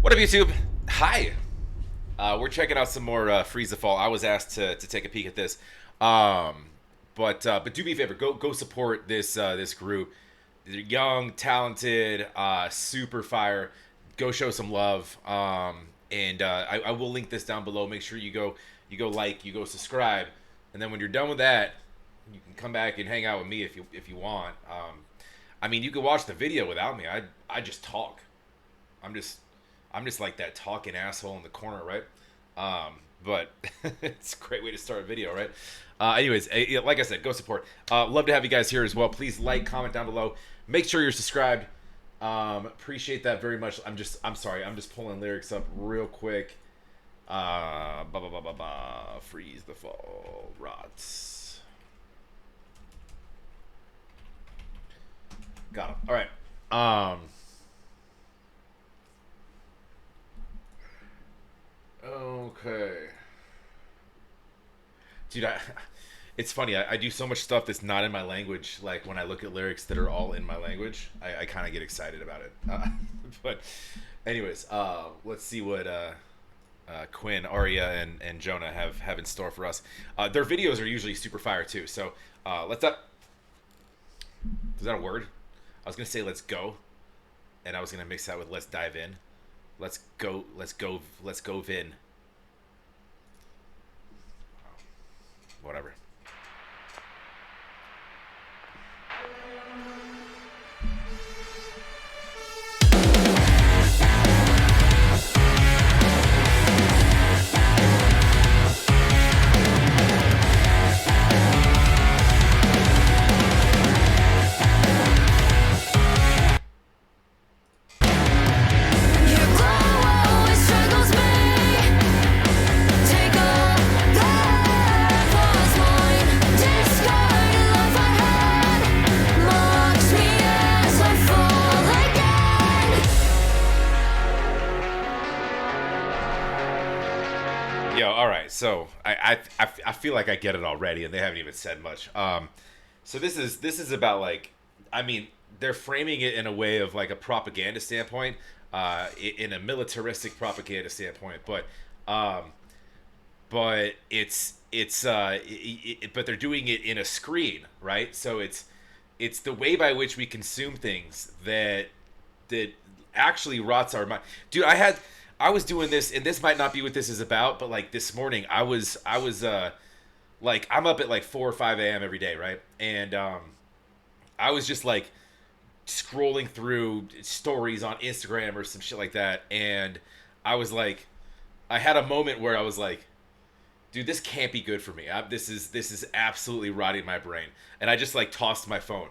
What up, YouTube? Hi. We're checking out some more FreezeTheFall. I was asked to take a peek at this, but do me a favor, go support this group. They're young, talented, super fire. Go show some love. I will link this down below. Make sure you go like, you go subscribe, and then when you're done with that, you can come back and hang out with me if you want. I mean, you can watch the video without me. I just talk. I'm just like that talking asshole in the corner, right? But it's a great way to start a video, right? Anyways, like I said, go support. Love to have you guys here as well. Please like, comment down below. Make sure you're subscribed. Appreciate that very much. I'm sorry. I'm just pulling lyrics up real quick. FreezeTheFall rots. Got him. All right. Okay. Dude, it's funny. I do so much stuff that's not in my language. Like when I look at lyrics that are all in my language, I kind of get excited about it. But anyways, let's see what Quinn, Arya, and Jonah have in store for us. Their videos are usually super fire too. So let's up. Is that a word? I was gonna say let's go, and I was gonna mix that with let's dive in. Let's go Vin. Whatever. Yo, all right. So I feel like I get it already, and they haven't even said much. So this is about like, I mean, they're framing it in a way of like a propaganda standpoint, in a militaristic propaganda standpoint, but but they're doing it in a screen, right? So it's the way by which we consume things that actually rots our mind. Dude, I was doing this, and this might not be what this is about, but like this morning, I was like, I'm up at like 4 or 5 a.m. every day, right? And I was just like scrolling through stories on Instagram or some shit like that, and I was like, I had a moment where I was like, dude, this can't be good for me. This is absolutely rotting my brain, and I just like tossed my phone,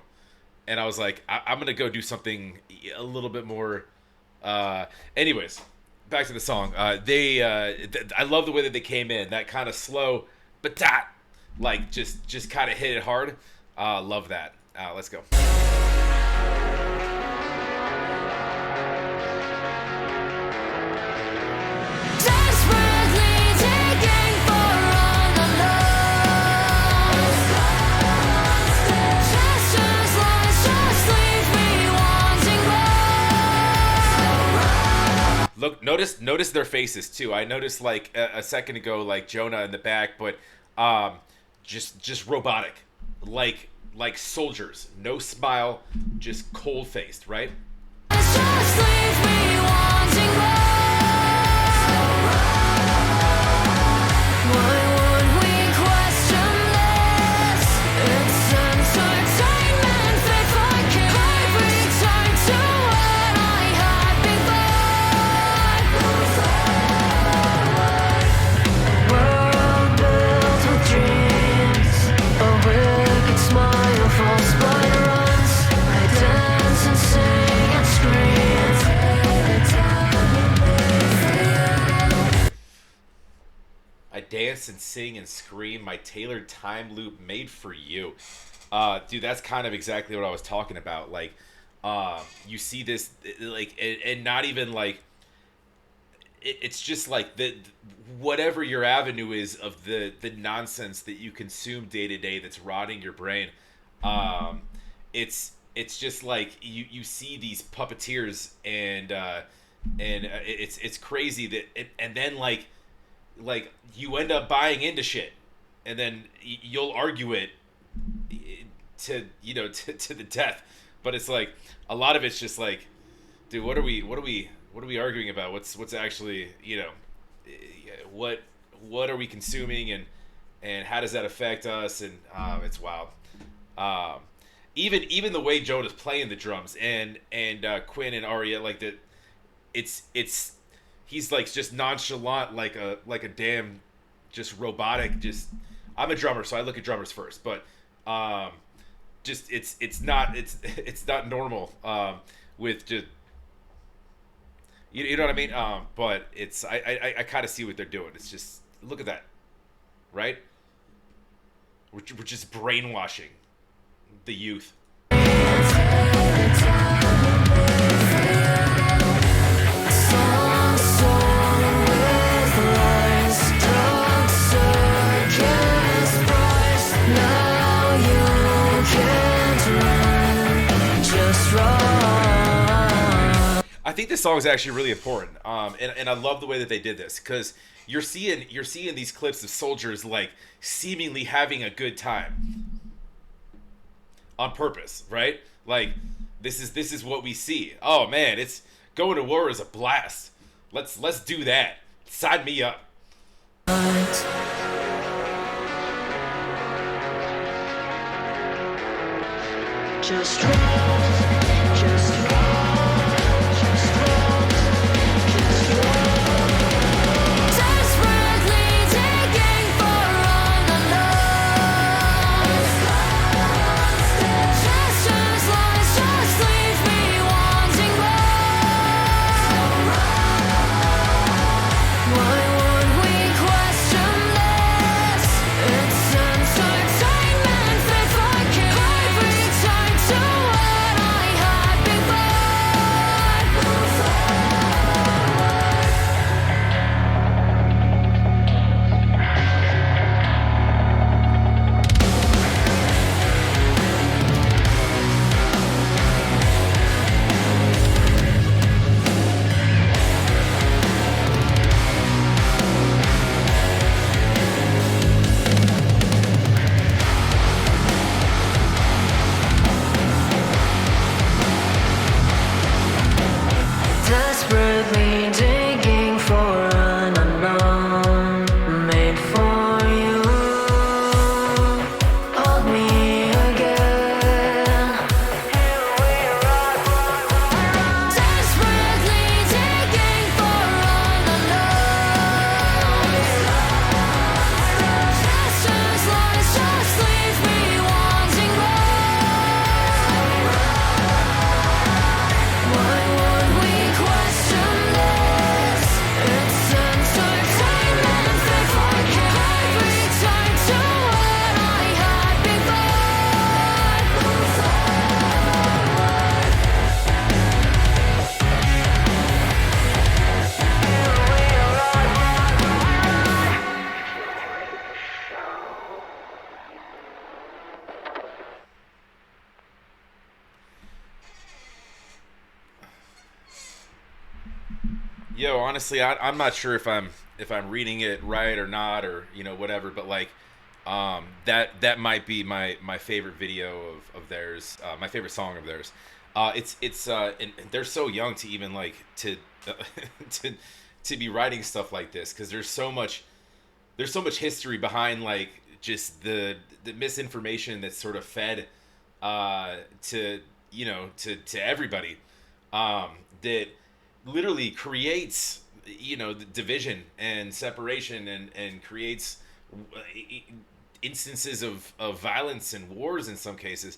and I was like, I'm gonna go do something a little bit more. Anyways. Back to the song. I love the way that they came in. That kind of slow, but like just kind of hit it hard. Love that. Let's go. Look, notice their faces too. I noticed like a second ago, like Jonah in the back, but just robotic, like soldiers, no smile, just cold faced, right? Dance and sing and scream, my tailored time loop made for you. Dude, that's kind of exactly what I was talking about. Like, you see this, like, and not even like, it's just like whatever your avenue is of the nonsense that you consume day to day that's rotting your brain. It's just like you see these puppeteers and and it's crazy that and then like you end up buying into shit, and then you'll argue it to to the death, but it's like a lot of it's just like, dude, what are we arguing about? What's actually, what what are we consuming, and how does that affect us? And it's wild. Um, even the way Joe is playing the drums, and Quinn and Aria, like that, it's he's like just nonchalant, like a damn just robotic. Just I'm a drummer, so I look at drummers first, but um, just it's not normal with just you know what I mean. But it's I kind of see what they're doing. It's just look at that, right? We're just brainwashing the youth. I think this song is actually really important, and I love the way that they did this because you're seeing these clips of soldiers like seemingly having a good time on purpose, right? Like this is what we see. Oh man, it's going to war is a blast. Let's do that. Sign me up. Just run, just run, just run, just run. Desperately digging for unknown. Gestures, lies, just leave me wanting more. Why would we question this? It's entertainment fit for kids. I return to what I had desperately digging for an unknown made for you. Hold me again. Here we are. Desperately digging for an unknown. Gestures, lies, just leave me wanting more. Why would we question this? It's entertainment fit for kids. I return to what I had Yo, honestly, I'm not sure if I'm reading it right or not, or whatever, but like that might be my favorite video of theirs, my favorite song of theirs. It's and they're so young to even like to to to be writing stuff like this, because there's so much history behind like just the misinformation that's sort of fed to everybody, that literally creates the division and separation, and creates instances of violence and wars in some cases.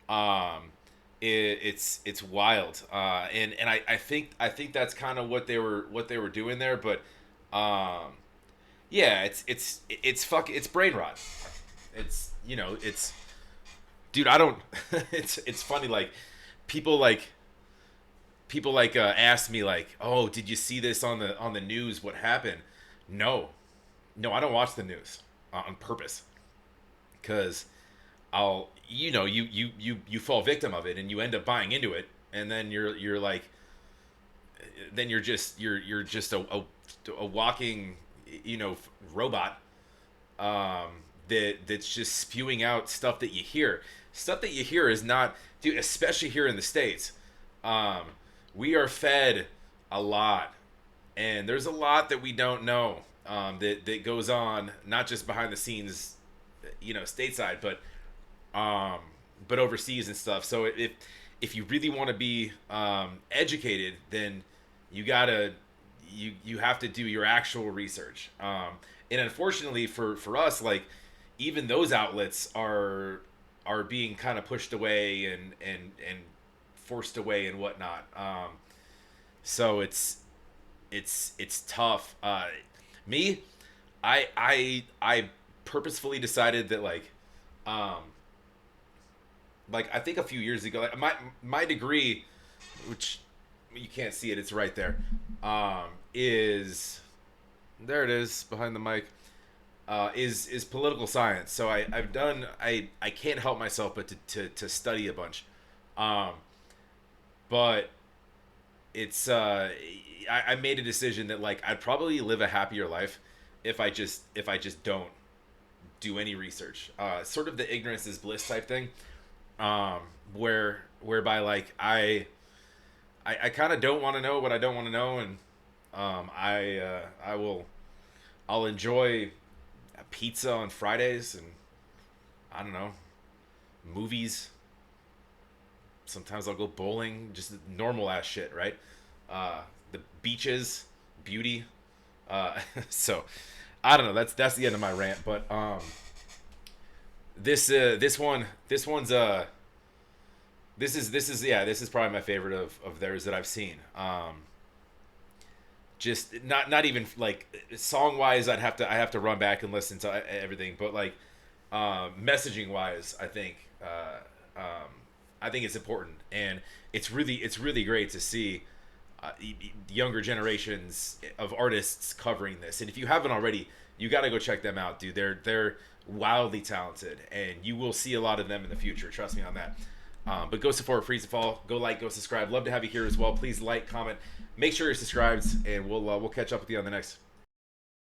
um it's wild, and I think that's kind of what they were doing there, but um yeah, it's brain rot. It's dude, I don't it's funny, like people like ask me like, oh, did you see this on the news, what happened? No, no, I don't watch the news on purpose, because I'll you fall victim of it, and you end up buying into it, and then you're like, then you're just a walking, robot, that's just spewing out stuff that you hear. Stuff that you hear is not, dude, especially here in the States. We are fed a lot, and there's a lot that we don't know, that goes on, not just behind the scenes, stateside, but overseas and stuff. So if you really want to be educated, then you have to do your actual research. And unfortunately for us, like, even those outlets are being kind of pushed away and forced away and whatnot. So it's tough. Me, I purposefully decided that, like I think a few years ago, like my degree, which you can't see it, it's right there, is, there it is behind the mic, is political science. So I can't help myself but to study a bunch, but it's I made a decision that, like, I'd probably live a happier life if I just don't do any research. Sort of the ignorance is bliss type thing, whereby, like, I kind of don't want to know what I don't want to know, and I'll enjoy pizza on Fridays, and I don't know, movies. Sometimes I'll go bowling, just normal ass shit, right? The beaches, beauty. So I don't know. That's the end of my rant. But this is probably my favorite of theirs that I've seen. Just not even like song wise, I have to run back and listen to everything, but like messaging wise, I think it's important, and it's really great to see younger generations of artists covering this. And if you haven't already, you got to go check them out, dude. They're wildly talented, and you will see a lot of them in the future. Trust me on that. But go support FreezeTheFall. Go like, go subscribe. Love to have you here as well. Please like, comment, make sure you're subscribed, and we'll catch up with you on the next.